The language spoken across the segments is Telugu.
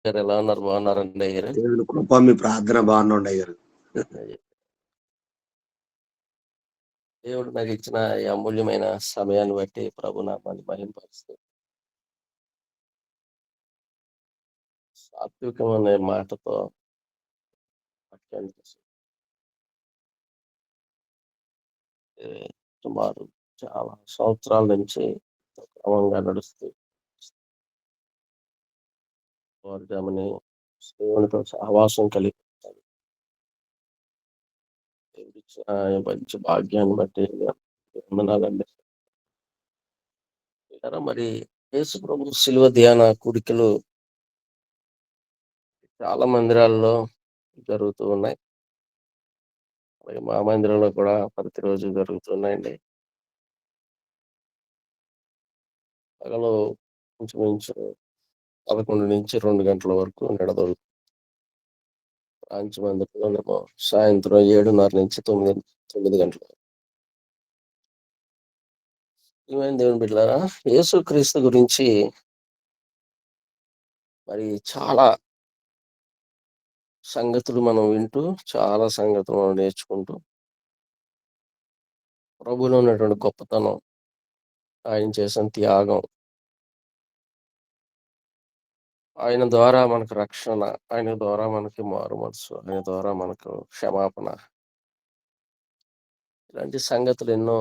గారు ఎలా ఉన్నారు? బాగున్నారండి అయ్యారు? దేవుని కృప మీ ప్రార్థన బాగుండండి అయ్యారు. దేవుడు నాకు ఇచ్చిన ఈ అమూల్యమైన సమయాన్ని బట్టి ప్రభు నామాన్ని మహింపరుస్తూ సాత్వికం అనే మాటతో వాక్యాన్ని ఏ, సుమారు చాలా సంవత్సరాల నుంచి క్రమంగా నడుస్తూ వర్గమని దేవునితో సహవాసం కలిగి ఉంటాను. దేవుడిచ్చిన ఈ మంచి భాగ్యాన్ని బట్టి వందనాలండి. మరి యేసు ప్రభు శిలువ ధ్యాన కూడికలు చాలా మందిరాల్లో జరుగుతూ ఉన్నాయి. అలాగే మా మందిరంలో కూడా ప్రతిరోజు జరుగుతున్నాయండి. పగలు ఇంచుమించు 11 నుంచి 2 గంటల వరకు నడదొరు. బ్రాంచ్ మందిరంలోనేమో సాయంత్రం 7:30 నుంచి 9 గంటల వరకు. ఏమైంది దేవుని బిడ్డలారా, యేసుక్రీస్తు గురించి మరి చాలా సంగతులు మనం వింటూ, చాలా సంగతులు మనం నేర్చుకుంటూ, ప్రభువులో ఉన్నటువంటి గొప్పతనం, ఆయన చేసిన త్యాగం, ఆయన ద్వారా మనకు రక్షణ, ఆయన ద్వారా మనకి మారు మనసు, ఆయన ద్వారా మనకు క్షమాపణ, ఇలాంటి సంగతులు ఎన్నో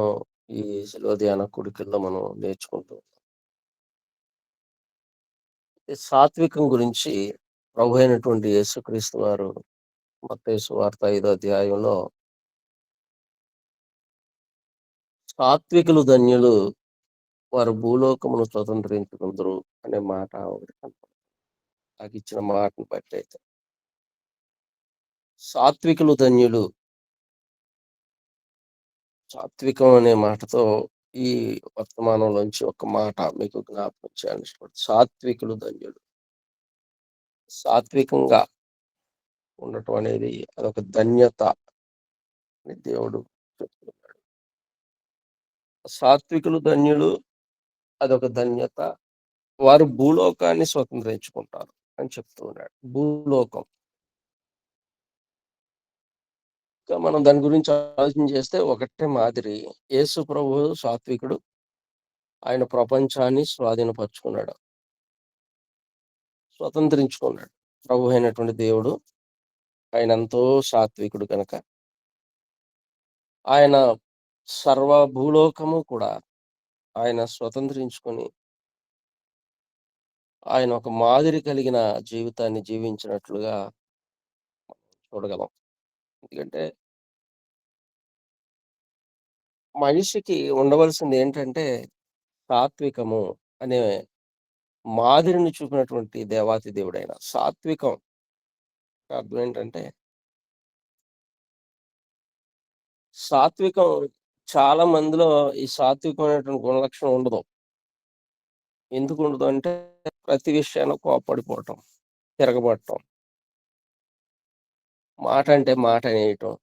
ఈ శిలువ ధ్యాన కూడికల్లో మనం నేర్చుకుంటూ ఉంటాం. ఈ సాత్వికం గురించి ప్రభు అయినటువంటి యేసుక్రీస్తు వారు మత్తయి సువార్త 5వ అధ్యాయంలో సాత్వికులు ధన్యులు, వారు భూలోకమును స్వతంత్రించుకుందరు అనే మాట ఒకటి కనపడుతుంది. నాకు ఇచ్చిన మాటను బట్టి అయితే సాత్వికులు ధన్యులు, సాత్వికం అనే మాటతో ఈ వర్తమానంలోంచి ఒక మాట మీకు జ్ఞాపకం చేయాలని ఇష్టపడుతుంది. సాత్వికులు ధన్యులు. సాత్వికంగా ఉండటం అనేది అదొక ధన్యత అని దేవుడు చెప్తున్నాడు. సాత్వికులు ధన్యులు, అదొక ధన్యత. వారు భూలోకాన్ని స్వతంత్రించుకుంటారు అని చెప్తూ ఉన్నాడు. భూలోకం. ఇంకా మనం దాని గురించి ఆలోచన చేస్తే ఒకటే మాదిరి. యేసు ప్రభువు సాత్వికుడు. ఆయన ప్రపంచాన్ని స్వాధీనపరుచుకున్నాడు, స్వతంత్రించుకున్నాడు. ప్రభు అయినటువంటి దేవుడు ఆయన ఎంతో సాత్వికుడు కనుక ఆయన సర్వ భూలోకము కూడా ఆయన స్వతంత్రించుకొని ఆయన ఒక మాదిరి కలిగిన జీవితాన్ని జీవించినట్లుగా చూడగలం. ఎందుకంటే మనిషికి ఉండవలసింది ఏంటంటే సాత్వికము అనే మాదిరిని చూపినటువంటి దేవాతి దేవుడైన. సాత్వికం అర్థం ఏంటంటే, సాత్వికం చాలా మందిలో ఈ సాత్వికమైనటువంటి గుణలక్షణం ఉండదు. ఎందుకు ఉండదు అంటే ప్రతి విషయాన్ని కోప్పడిపోవటం, తిరగబడటం, మాట అంటే మాట అనేయటం,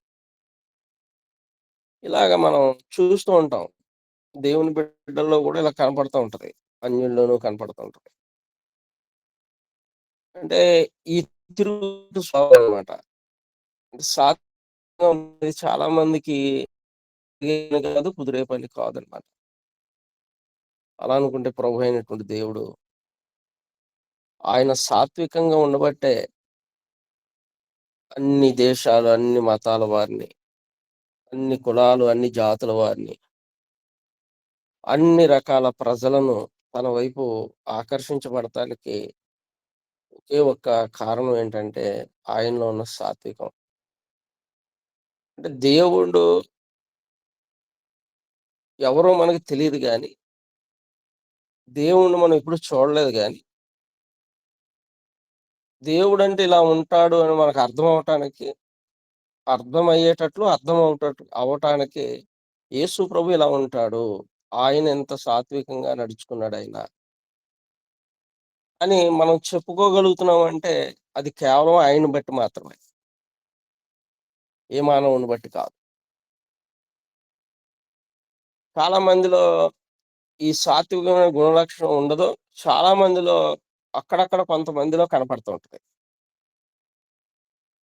ఇలాగ మనం చూస్తూ ఉంటాం. దేవుని బిడ్డల్లో కూడా ఇలా కనపడుతూ ఉంటది. అన్యుల్లోనూ కనపడుతూ ఉంటది. అంటే ఈ తిరుగుడు స్వభావం అనమాట. సాత్వికం అనేది చాలా మందికి కాదు, కుదిరే పని కాదనమాట. అలా అనుకుంటే ప్రభు అయినటువంటి దేవుడు ఆయన సాత్వికంగా ఉండబట్టే అన్ని దేశాలు, అన్ని మతాల వారిని, అన్ని కులాలు, అన్ని జాతుల వారిని, అన్ని రకాల ప్రజలను తన వైపు ఆకర్షించబడటానికి ఒకే ఒక్క కారణం ఏంటంటే ఆయనలో ఉన్న సాత్వికం. అంటే దేవుడు ఎవరో మనకు తెలియదు గాని, దేవుణ్ణి మనం ఎప్పుడు చూడలేదు గాని, దేవుడంటే ఇలా ఉంటాడు అని మనకు అర్థం అవ్వటానికి యేసు ప్రభు ఇలా ఉంటాడు. ఆయన ఎంత సాత్వికంగా నడుచుకున్నాడాయన అని మనం చెప్పుకోగలుగుతున్నామంటే అది కేవలం ఆయన్ని బట్టి మాత్రమే. ఏ మానవుని బట్టి కాదు. చాలా మందిలో ఈ సాత్వికమైన గుణలక్షణం ఉండదు. చాలా మందిలో అక్కడక్కడ కొంతమందిలో కనపడుతూ ఉంటది.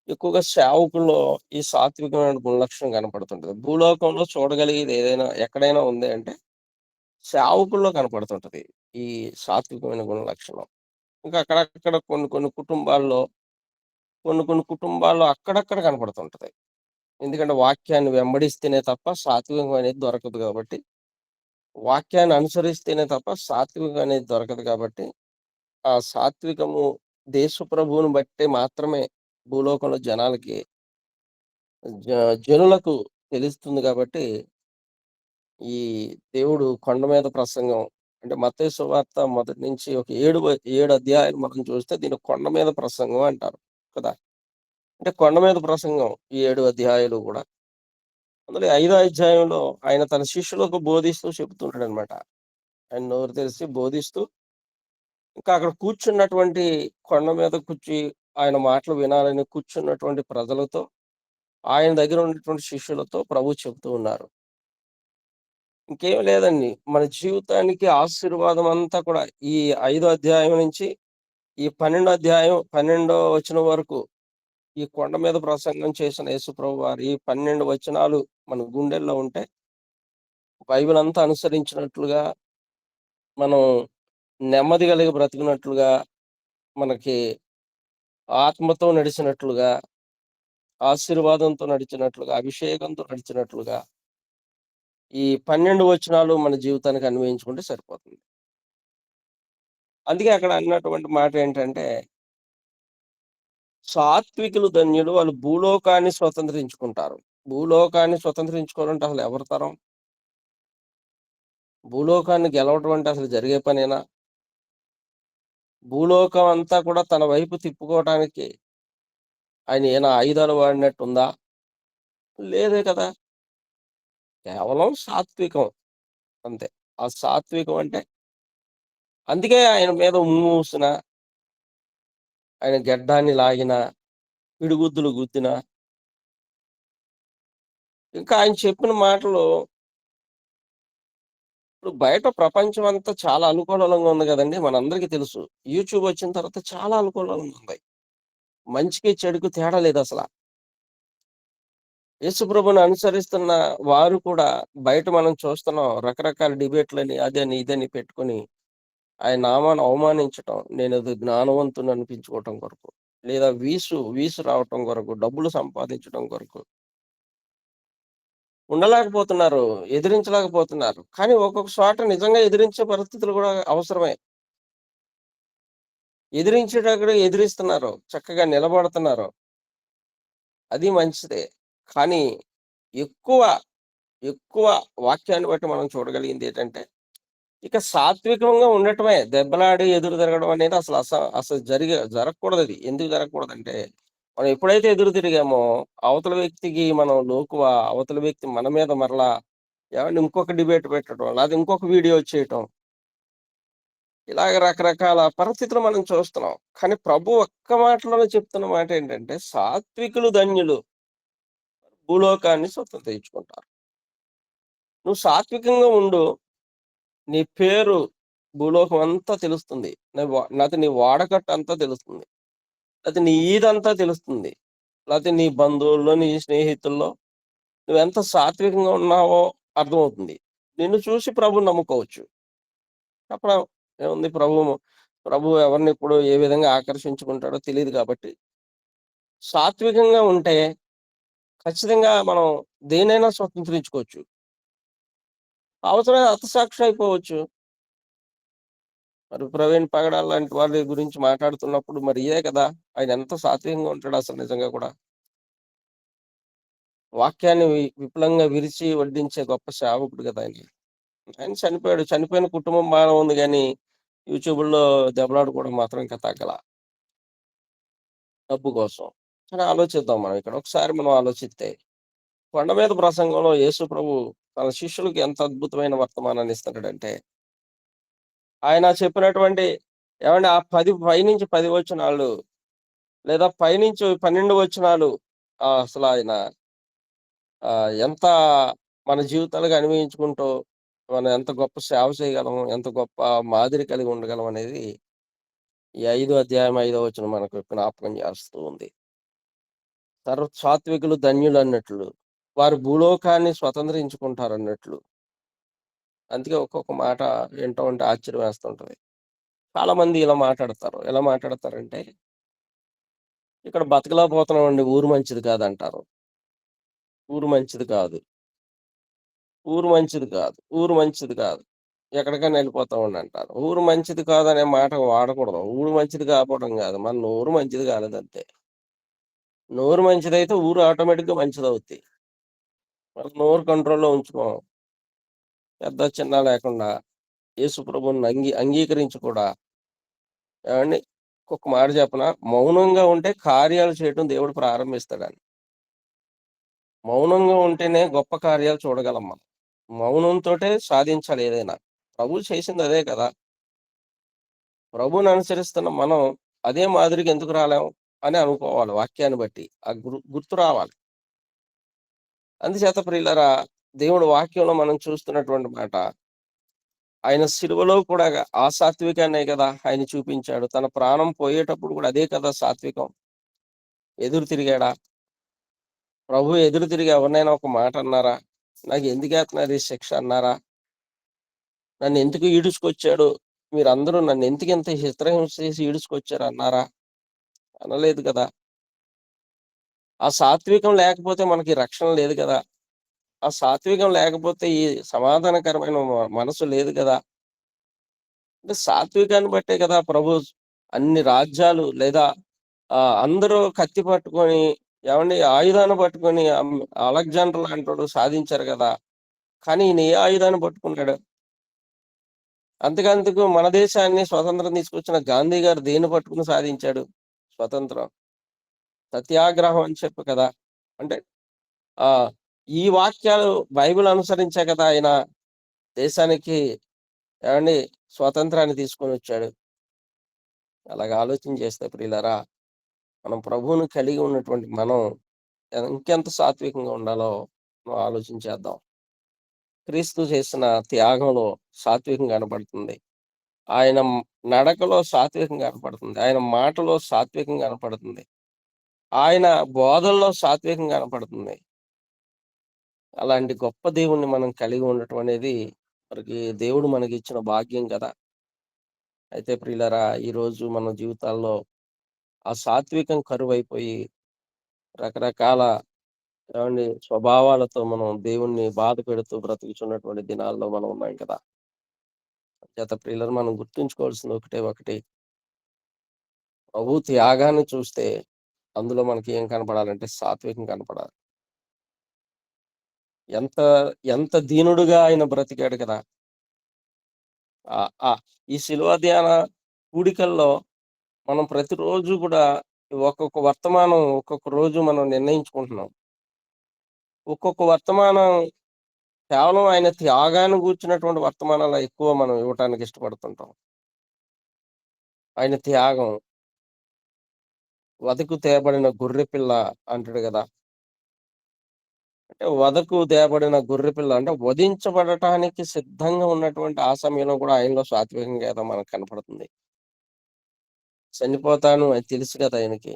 ఎక్కువగా సేవకుల్లో ఈ సాత్వికమైన గుణలక్షణం కనపడుతుంటది. భూలోకంలో చూడగలిగేది ఏదైనా ఎక్కడైనా ఉంది అంటే సేవకుల్లో కనపడుతుంటది. ఈ సాత్వికమైన గుణలక్షణం. ఇంకా అక్కడక్కడ కొన్ని కుటుంబాల్లో అక్కడక్కడ కనపడుతుంటది. ఎందుకంటే వాక్యాన్ని వెంబడిస్తేనే తప్ప సాత్వికం అనేది దొరకదు కాబట్టి, వాక్యాన్ని అనుసరిస్తేనే తప్ప సాత్వికం అనేది దొరకదు కాబట్టి, ఆ సాత్వికము దేశప్రభువుని బట్టే మాత్రమే భూలోకంలో జ జనులకు తెలుస్తుంది కాబట్టి, ఈ దేవుడు కొండ మీద ప్రసంగం అంటే మత్తయి సువార్త మొదటి నుంచి ఒక 7 అధ్యాయాలు మనం చూస్తే దీన్ని కొండ మీద ప్రసంగం అంటారు కదా! అంటే కొండ మీద ప్రసంగం ఈ 7 అధ్యాయాలు గూడా. అందులో ఈ 5దో అధ్యాయంలో ఆయన తన శిష్యులకు బోధిస్తూ చెప్తుంటాడనమాట. ఆయన నోరు తెరిసి బోధిస్తూ, ఇంకా అక్కడ కూర్చున్నటువంటి కొండ మీద ఆయన మాటలు వినాలని కూర్చున్నటువంటి ప్రజలతో, ఆయన దగ్గర ఉన్నటువంటి శిష్యులతో ప్రభువు చెప్తూ ఉన్నారు. ఇంకేమి లేదండి. మన జీవితానికి ఆశీర్వాదం అంతా కూడా ఈ 5దో అధ్యాయం నుంచి ఈ 12వ వచనం వరకు ఈ కొండ మీద ప్రసంగం చేసిన యేసుప్రభు వారి ఈ 12 వచనాలు మన గుండెల్లో ఉంటే, బైబిల్ అంతా అనుసరించినట్లుగా, మనం నెమ్మది కలిగి బ్రతికినట్లుగా, మనకి ఆత్మతో నడిచినట్లుగా, ఆశీర్వాదంతో నడిచినట్లుగా, అభిషేకంతో నడిచినట్లుగా, ఈ 12 వచనాలు మన జీవితానికి అన్వయించుకుంటే సరిపోతుంది. అందుకే అక్కడ అన్నటువంటి మాట ఏంటంటే, సాత్వికులు ధన్యులు వాళ్ళు భూలోకాన్ని స్వతంత్రించుకుంటారు. భూలోకాన్ని స్వతంత్రించుకోవాలంటే అసలు ఎవరి తరం? భూలోకాన్ని గెలవటం అంటే అసలు జరిగే పనేనా? భూలోకం అంతా కూడా తన వైపు తిప్పుకోవటానికి ఆయన ఏమైనా ఆయుధాలు వాడినట్టుందా? లేదే కదా! కేవలం సాత్వికం అంతే. ఆ సాత్వికం అంటే అందుకే ఆయన మీద ఉమ్మూసిన, ఆయన గెడ్డాన్ని లాగిన, పిడిగుద్దులు గుద్దిన, ఇంకా ఆయన చెప్పిన మాటలు ఇప్పుడు బయట ప్రపంచం అంతా చాలా అనుకూలంగా ఉంది గదండీ! మనందరికీ తెలుసు. యూట్యూబ్ వచ్చిన తర్వాత చాలా అనుకూలంగా ఉంది. మంచికి, చెడుకు తేడా లేదసల. యేసుప్రభుని అనుసరిస్తున్న వారు కూడా బయట మనం చూస్తున్నాం. రకరకాల డిబేట్‌లని, అదని, ఇదని పెట్టుకొని ఆయన నామాన్ని అవమానించటం. నేనేదో జ్ఞానవంతుడిని అనిపించుకోవటం కొరకు. లేదా వీసు రావటం కొరకు, డబ్బులు సంపాదించడం కొరకు. ఉండలేకపోతున్నారు. ఎదిరించలేకపోతున్నారు. కానీ ఒక్కొక్క చోట నిజంగా ఎదిరించే పరిస్థితులు గూడా అవసరమే. ఎదిరించేటక్కడ ఎదిరిస్తున్నారు. చక్కగా నిలబడుతున్నారు. అది మంచిదే. కానీ ఎక్కువ, ఎక్కువ వాక్యాన్ని బట్టి మనం చూడగలిగిందేంటంటే, ఇక సాత్వికంగా ఉండటమే. దెబ్బలాడి ఎదురు తిరగడం అనేది అసలు జరగకూడదది. ఎందుకు జరగకూడదంటే, మనం ఎప్పుడైతే ఎదురు తిరిగామో, అవతల వ్యక్తికి మనం లోకువ, అవతల వ్యక్తి మన మీద మరలా ఏవండీ ఇంకొక డిబేట్ పెట్టడం, లేదా ఇంకొక వీడియో చేయటం. ఇలాగ రకరకాల పరిస్థితులు మనం చూస్తున్నాం. కానీ ప్రభు ఒక్క మాటలోనే చెప్తున్న మాటేంటంటే, సాత్వికులు ధన్యులు. భూలోకాన్ని స్వతంత్రించుకుంటారు. నువ్వు సాత్వికంగా ఉండు. నీ పేరు భూలోకం అంతా తెలుస్తుంది. లేతే నీ వాడకట్టు అంతా తెలుస్తుంది. లేతే నీ ఈదంతా తెలుస్తుంది. లేతే నీ బంధువుల్లో, నీ స్నేహితుల్లో నువ్వెంత సాత్వికంగా ఉన్నావో అర్థమవుతుంది. నిన్ను చూసి ప్రభువుని నమ్ముకోవచ్చు. చెప్పడం ఏముంది ప్రభువు ఎవరినెప్పుడు ఏ విధంగా ఆకర్షించుకుంటాడో తెలీదు కాబట్టి, సాత్వికంగా ఉంటే ఖచ్చితంగా మనం దేన్నైనా స్వతంత్రించుకోవచ్చు. అవసరమైన హతసాక్షి అయిపోవచ్చు. మరి ప్రవీణ్ పగడాల్ లాంటి వాళ్ళ గురించి మాట్లాడుతున్నప్పుడు మరి ఇదే కదా! ఆయన ఎంత సాత్వికంగా ఉంటాడు అసలు నిజంగా కూడా. వాక్యాన్ని విపులంగా విరిచి వడ్డించే గొప్ప సేవకుడు కదా ఆయన. ఆయన చనిపోయాడు. చనిపోయిన కుటుంబం బానే ఉంది గానీ, యూట్యూబుల్లో దెబ్బలాడుకోవడం మాత్రం ఇంకా తగ్గల. డబ్బు కోసం. కానీ ఆలోచిద్దాం మనం ఇక్కడ. ఒకసారి మనం ఆలోచిస్తే, కొండ మీద ప్రసంగంలో యేసు ప్రభు తన శిష్యులకి ఎంత అద్భుతమైన వర్తమానాన్ని ఇస్తున్నాడంటే, ఆయన చెప్పినటువంటి ఏవండీ ఆ 10 పైనుంచి 10 వచనాలు లేదా పైనుంచి 12 వచనాలు అసలాయన ఎంత మన జీవితాలుగా అన్వయించుకుంటూ, మనం ఎంత గొప్ప సేవ చేయగలం, ఎంత గొప్ప మాదిరి కలిగి ఉండగలం అనేది ఈ 5 అధ్యాయం 5వ వచనం మనకు జ్ఞాపకం చేస్తూ ఉంది. సాత్వికులు ధన్యులన్నట్లు, వారు భూలోకాన్ని స్వతంత్రించుకుంటారన్నట్లు. అందుకే ఒక్కొక్క మాట వింటూ ఉంటే ఆశ్చర్యం వేస్తుంటది. చాలా మంది ఇలా మాట్లాడతారు. ఎలా మాట్లాడతారంటే, ఇక్కడ బతకలేకపోతున్నామండి, ఊరు మంచిది కాదంటారు. ఊరు మంచిది కాదు. ఊరు మంచిది కాదు. ఊరు మంచిది కాదు. ఎక్కడికైనా వెళ్ళిపోతామండి అంటారు. ఊరు మంచిది కాదనే మాట వాడకూడదు. ఊరు మంచిది కాకపోవడం కాదు. మన నోరు మంచిది కాలేదంతే. నోరు మంచిదైతే ఊరు ఆటోమేటిక్‌గా మంచిదవుద్ది. మన నోరు కంట్రోల్‌లో ఉంచుకోం. పెద్ద చిన్న లేకుండా యేసు ప్రభువుని అంగీకరించి కూడా ఏవండీ, ఒక్క మాట చెప్పనా? మౌనంగా ఉంటే కార్యాలు చేయటం దేవుడు ప్రారంభిస్తాడని. మౌనంగా ఉంటేనే గొప్ప కార్యాలు చూడగలం మనం. మౌనంతోటే సాధించాలి ఏదైనా. ప్రభువు చేసింది అదే కదా! ప్రభువుని అనుసరిస్తున్న మనం అదే మాదిరిగా ఎందుకు రాలేం అని అనుకోవాలి వాక్యాన్ని బట్టి. ఆ గుర్తు రావాలి. అందుచేత ప్రియులారా, దేవుడి వాక్యంలో మనం చూస్తున్నటువంటి మాట, ఆయన సిలువలో కూడా ఆ సాత్వికాన్నే కదా ఆయన చూపించాడు. తన ప్రాణం పోయేటప్పుడు కూడా అదే కదా సాత్వికం. ఎదురు తిరిగాడా? ప్రభువు ఎదురు తిరిగి ఎవరినైనా ఒక మాట అన్నారా? నాకెందుకేత్తన్నారు ఈ శిక్ష అన్నారా? నన్నెందుకు ఈడుచుకొచ్చాడు? మీరందరూ నన్నెందుకింత చిత్రహింస చేసి ఈడుచుకొచ్చారు అన్నారా? అనలేదు కదా! ఆ సాత్వికం లేకపోతే మనకి రక్షణ లేదు కదా! ఆ సాత్వికం లేకపోతే ఈ సమాధానకరమైన మనసు లేదు కదా! అంటే సాత్వికాన్ని బట్టే కదా ప్రభు అన్ని రాజ్యాలు లేదా అందరూ కత్తి పట్టుకొని, ఏవండీ, ఆయుధాన్ని పట్టుకొని అలెగ్జాండర్ లాంటోడు సాధించారు కదా! కానీ ఈయన ఏ ఆయుధాన్ని పట్టుకున్నాడు? అంతకంతకు మన దేశాన్ని స్వతంత్రం తీసుకొచ్చిన గాంధీ గారు దేన్ని పట్టుకుని సాధించాడు స్వతంత్రం? సత్యాగ్రహం అని చెప్పి కదా! అంటే ఆహ్, ఈ వాక్యాలు బైబిల్ అనుసరించే కదా ఆయన దేశానికి, ఏవండీ, స్వాతంత్రాన్ని తీసుకొనొచ్చాడు. అలాగ ఆలోచన చేస్తే ప్రియులారా, మనం ప్రభువుని కలిగి ఉన్నటువంటి మనం ఇంకెంత సాత్వికంగా ఉండాలో మనం ఆలోచించేద్దాం. క్రీస్తు చేసిన త్యాగంలో సాత్వికం కనపడుతుంది. ఆయన నడకలో సాత్వికం కనపడుతుంది. ఆయన మాటలో సాత్వికం కనపడుతుంది. ఆయన బోధనలో సాత్వికం కనపడుతుంది. అలాంటి గొప్ప దేవుణ్ణి మనం కలిగి ఉండటం అనేది దేవుడు మనకిచ్చిన భాగ్యం కదా! అయితే ప్రియులారా, ఈరోజు మన జీవితాల్లో ఆ సాత్వికం కరువైపోయి రకరకాల, ఏవండీ, స్వభావాలతో మనం దేవుణ్ణి బాధ పెడుతూ బ్రతుకుచున్నటువంటి దినాల్లో మనం ఉన్నాం కదా! చేత ప్రియులారా, మనం గుర్తుంచుకోవాల్సింది ఒకటే ఒకటి. ప్రభు త్యాగాన్ని చూస్తే అందులో మనకి ఏం కనపడాలంటే సాత్వికం కనపడాలి. ఎంత ఎంత దీనుడుగా ఆయన బ్రతికాడు కదా! ఆహ్, ఆహ్, ఈ శిలువ ధ్యాన కూడికల్లో మనం ప్రతిరోజు కూడా ఒక్కొక్క వర్తమానం ఒక్కొక్క రోజు మనం నిర్ణయించుకుంటున్నాం. ఒక్కొక్క వర్తమానం కేవలం ఆయన త్యాగాన్ని గూర్చినటువంటి వర్తమానాలు ఎక్కువ మనం ఇవ్వటానికి ఇష్టపడుతుంటాం. ఆయన త్యాగం, వధకు తేబడిన గొర్రెపిల్ల అంటాడు గదా! అంటే వధకు తేబడిన గొర్రెపిల్ల అంటే వధించబడటానికి సిద్ధంగా ఉన్నటువంటి ఆ సమయంలో కూడా ఆయనలో సాత్వికంగా ఏదో మనకు కనపడుతుంది. చనిపోతాను అని తెలుసు కదా ఆయనకి.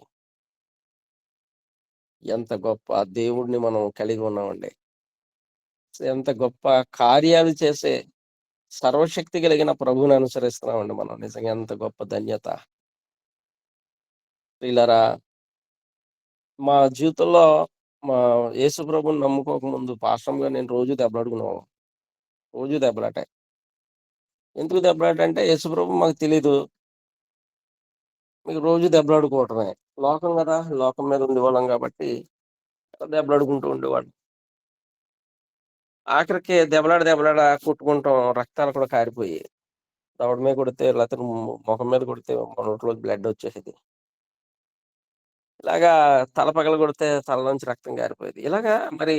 ఎంత గొప్ప దేవుడిని మనం కలిగి ఉన్నామండి. ఎంత గొప్ప కార్యాలు చేసే సర్వశక్తి కలిగిన ప్రభువుని అనుసరిస్తున్నామండి మనం. నిజంగా ఎంత గొప్ప ధన్యత. ప్రియులారా, మా జీవితంలో మా యేసు ప్రభువుని నమ్ముకోక ముందు పాస్టర్‌గా నేను రోజు దెబ్బలాడుకునేవాళ్ళం. రోజు దెబ్బలాటే. ఎందుకు దెబ్బలాట అంటే యేసు ప్రభు మాకు తెలీదు. మీకు రోజు దెబ్బలాడుకోవటమే. లోకం గదా! లోకం మీద ఉండేవాళ్ళం గాబట్టి దెబ్బలాడుకుంటూ ఉండేవాళ్ళం. ఆఖరికి దెబ్బలాడ కొట్టుకుంటాం. రక్తాలు కూడా కారిపోయేయి. దవడ మీద కొడితే లేతే మొఖం మీద కొడితే నోట్లోంచి బ్లడ్ వచ్చేసేది. ఇలాగా తల పగలగొడితే తలలోంచి రక్తం గారిపోయేది. ఇలాగా మరి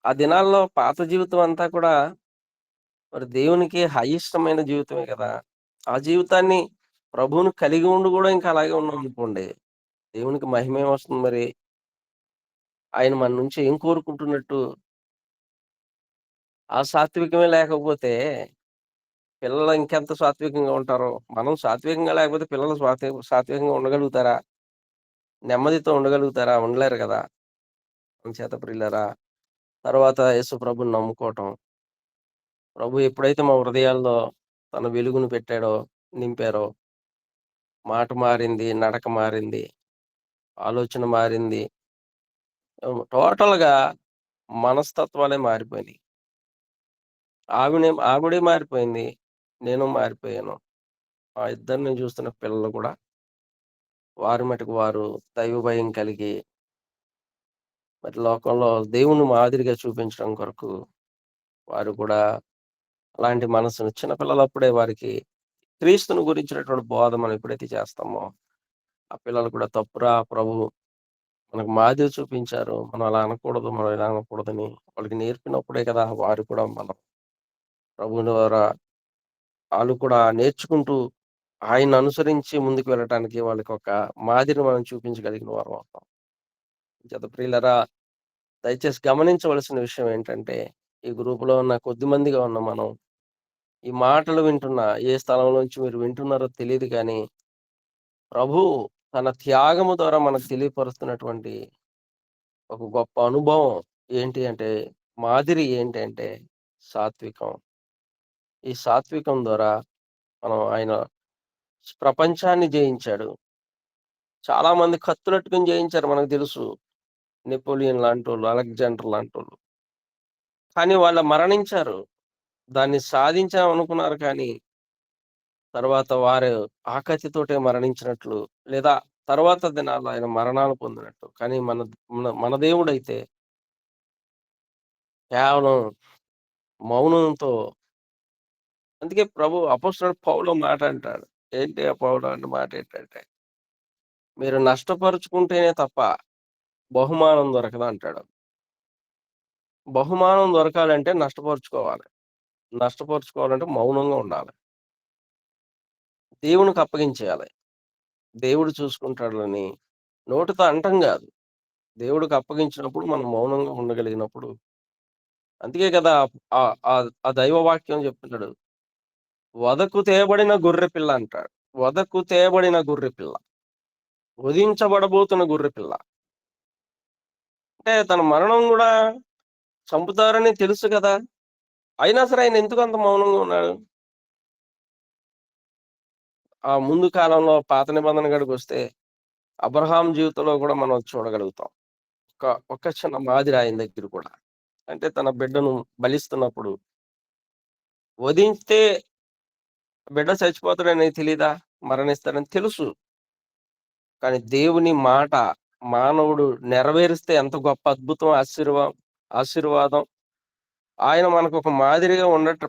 ఆ దినాల్లో పాత జీవితం అంతా కూడా మరి దేవునికి అయిష్టమైన జీవితమే గదా! ఆ జీవితాన్ని ప్రభువుని కలిగి ఉండి గూడా ఇంకా అలాగే ఉన్నామనుకోండి, దేవునికి మహిమేమొస్తుంది మరి? ఆయన మన నుంచి ఏం కోరుకుంటున్నట్టు? ఆ సాత్వికమే లేకపోతే పిల్లలు ఇంకెంత సాత్వికంగా ఉంటారో, మనం సాత్వికంగా లేకపోతే పిల్లలు సాత్వికంగా ఉండగలుగుతారా? నెమ్మదితో ఉండగలుగుతారా? ఉండలేరు కదా! అందుచేత ప్రియులారా, తర్వాత యేసు ప్రభుని నమ్ముకోవటం. ప్రభు ఎప్పుడైతే మా హృదయాల్లో తన వెలుగును పెట్టాడో, నింపారో, మాట మారింది, నడక మారింది, ఆలోచన మారింది. టోటల్‌గా మనస్తత్వాలే మారిపోయినాయి. ఆవిడే మారిపోయింది. నేను మారిపోయాను. ఆ ఇద్దరిని చూస్తున్న పిల్లలు కూడా వారి మటుకు వారు దైవ భయం కలిగి మరి లోకంలో దేవుని మాదిరిగా చూపించడం కొరకు వారు కూడా అలాంటి మనసును చిన్నపిల్లలప్పుడే వారికి క్రీస్తుని గురించినటువంటి బోధ మనం ఎప్పుడైతే చేస్తామో, ఆ పిల్లలు కూడా తప్పురా ప్రభు మనకు మాదిరి చూపించారు. మనం అలా అనకూడదు, మనం ఇలా అనకూడదని వాళ్ళకి నేర్పినప్పుడే కదా వారు కూడా మనం ప్రభువు ద్వారా ఆళ్ళు కూడా నేర్చుకుంటూ ఆయన్ని అనుసరించి ముందుకు వెళ్ళటానికి వాళ్ళకొక మాదిరిని మనం చూపించగలిగిన వారం అవుతాం. చేత ప్రియులారా, దయచేసి గమనించవలసిన విషయం ఏంటంటే, ఈ గ్రూప్‌లో ఉన్న కొద్దిమందిగా ఉన్న మనం, ఈ మాటలు వింటున్న ఏ స్థలంలోంచి మీరు వింటున్నారో తెలీదు గానీ, ప్రభువు తన త్యాగము ద్వారా మనకు తెలియపరుస్తున్నటువంటి ఒక గొప్ప అనుభవం ఏంటి అంటే, మాదిరి ఏంటి అంటే సాత్వికం. ఈ సాత్వికం ద్వారా ఆయన ప్రపంచాన్ని జయించాడు. చాలా మంది కత్తులట్టుకొని జయించారు మనకు తెలుసు. నెపోలియన్ లాంటోళ్ళు, అలెగ్జాండర్ లాంటోళ్ళు. కానీ వాళ్ళు మరణించారు. దాన్ని సాధించామనుకున్నారు కానీ, తర్వాత వారు ఆకతితోటే మరణించినట్లు, లేదా తర్వాత దినాల్లో ఆయన మరణాలు పొందినట్టు. కానీ మన మన మన దేవుడైతే కేవలం మౌనంతో, అందుకే ప్రభు అపోస్తలుడు పౌలు మాట అంటాడు. ఏంటి ఆ పౌలు అన్న మాట ఏంటంటే, మీరు నష్టపరుచుకుంటేనే తప్ప బహుమానం దొరకదు అంటాడు. బహుమానం దొరకాలంటే నష్టపరుచుకోవాలి. నష్టపరుచుకోవాలంటే మౌనంగా ఉండాలి. దేవునికి అప్పగించేయాలి. దేవుడు చూసుకుంటాడని నోటితో అంటం గాదు. దేవుడికి అప్పగించినప్పుడు మనం మౌనంగా ఉండగలిగినప్పుడు, అందుకే కదా ఆహ్, ఆహ్, ఆ దైవ వాక్యం చెప్తున్నాడు. వధకు తేబడిన గొర్రెపిల్ల అంటాడు. వధకు తేబడిన గొర్రెపిల్ల. వధించబడబోతున్న గొర్రెపిల్ల. అంటే తన మరణం గూడా చంపుతారని తెలుసు కదా! అయినా సరే ఆయన ఎందుకు అంత మౌనంగా ఉన్నాడు? ఆ ముందు కాలంలో పాత నిబంధన కాడికొస్తే అబ్రహాం జీవితంలో గూడా మనం చూడగలుగుతాం. ఒక ఒక చిన్న మాదిరి ఆయన దగ్గర కూడా. అంటే తన బిడ్డను బలిస్తున్నప్పుడు వధించితే బిడ్డ చచ్చిపోతాడని తెలీదా? మరణిస్తాడని తెలుసు. కానీ దేవుని మాట మానవుడు నెరవేరిస్తే ఎంత గొప్ప అద్భుతం, ఆశీర్వాదం. ఆయన మనకొక మాదిరిగా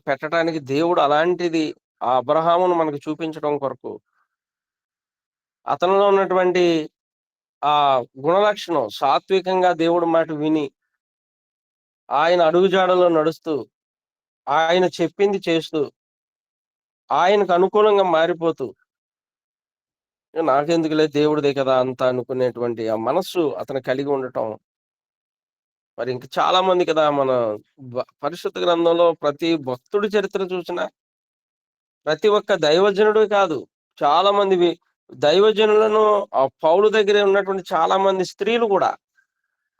పెట్టటానికి దేవుడు అలాంటిది ఆ అబ్రహామును మనకు చూపించడం కొరకు, అతనిలో ఉన్నటువంటి ఆ గుణలక్షణం సాత్వికంగా దేవుడి మాట విని, ఆయన అడుగుజాడల్లో నడుస్తూ, ఆయన చెప్పింది చేస్తూ, ఆయనకు అనుకూలంగా మారిపోతూ, నాకెందుకులే దేవుడిదే కదా అంతా అనుకునేటువంటి ఆ మనస్సు అతను కలిగి ఉండటం. మరి ఇంక చాలా మంది కదా మన పరిశుద్ధ గ్రంథంలో ప్రతి భక్తుడి చరిత్ర చూసినా, ప్రతి ఒక్క దైవజనుడు కాదు. చాలా మంది దైవజనులను పౌలు దగ్గరే ఉన్నటువంటి చాలా మంది స్త్రీలు కూడా,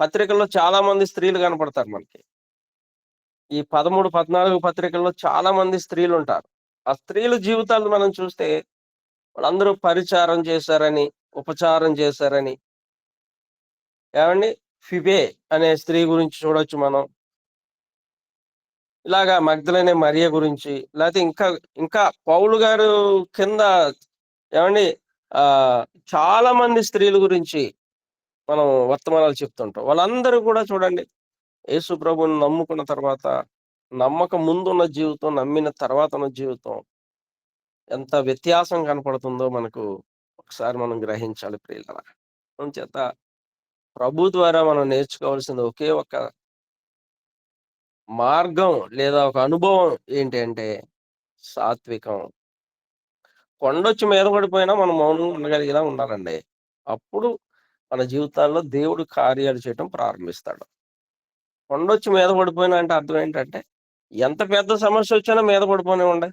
పత్రికల్లో చాలా మంది స్త్రీలు కనపడతారు మనకి. ఈ 13, 14 పత్రికల్లో చాలా మంది స్త్రీలుంటారు. ఆ స్త్రీల జీవితాలు మనం చూస్తే వాళ్ళందరూ పరిచారం చేశారని, ఉపచారం చేశారని, ఏవండీ? ఫిబే అనే స్త్రీ గురించి చూడొచ్చు మనం. ఇలాగా మగ్దలేనే మరియ గురించి, లేతే ఇంకా పౌలు గారు కింద ఏవండీ? ఆహ్, చాలా మంది స్త్రీల గురించి మనం వర్తమానాలు చెప్తుంటాం. వాళ్ళందరూ కూడా చూడండి, యేసు ప్రభువుని నమ్ముకున్న తర్వాత, నమ్మక ముందున్న జీవితం, నమ్మిన తర్వాత ఉన్న జీవితం ఎంత వ్యత్యాసం కనపడుతుందో మనకు ఒకసారి మనం గ్రహించాలి ప్రియులారా. అందుచేత ప్రభు ద్వారా మనం నేర్చుకోవాల్సింది ఒకే ఒక్క మార్గం లేదా ఒక అనుభవం ఏంటి అంటే సాత్వికం. కొండొచ్చి మీద పడిపోయినా మనం మౌనంగా ఉండగలిగేలా ఉండాలండి. అప్పుడు మన జీవితాల్లో దేవుడు కార్యాలు చేయటం ప్రారంభిస్తాడు. కొండొచ్చి మీద పడిపోయినా అంటే అర్థం ఏంటంటే, ఎంత పెద్ద సమస్యొచ్చినా మీద పడిపోనివ్వండి.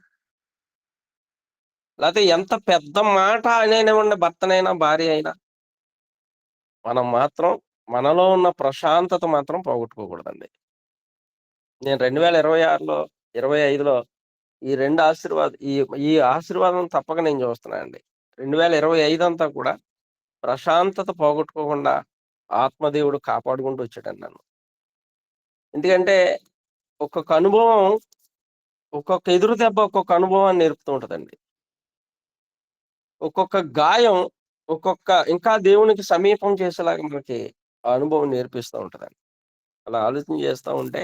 లేతే ఎంత పెద్ద మాట అనేనివ్వండి భర్తనైనా, భార్య అయినా, మనం మాత్రం మనలో ఉన్న ప్రశాంతత మాత్రం పోగొట్టుకోకూడదండి. నేను 2026లో, 25లో ఈ 2 ఈ ఈ ఆశీర్వాదం తప్పక నేను చూస్తున్నానండి. 2025 అంతా కూడా ప్రశాంతత పోగొట్టుకోకుండా ఆత్మదేవుడు కాపాడుకుంటూ వచ్చాడండి నన్ను. ఎందుకంటే ఒక్కొక్క అనుభవం, ఒక్కొక్క ఎదురు దెబ్బ ఒక్కొక్క అనుభవాన్ని నేర్పుతూ ఉంటదండి. ఒక్కొక్క గాయం, ఇంకా దేవునికి సమీపం చేసేలాగా మనకి ఆ అనుభవం నేర్పిస్తూ ఉంటదండి. అలా ఆలోచన చేస్తా ఉంటే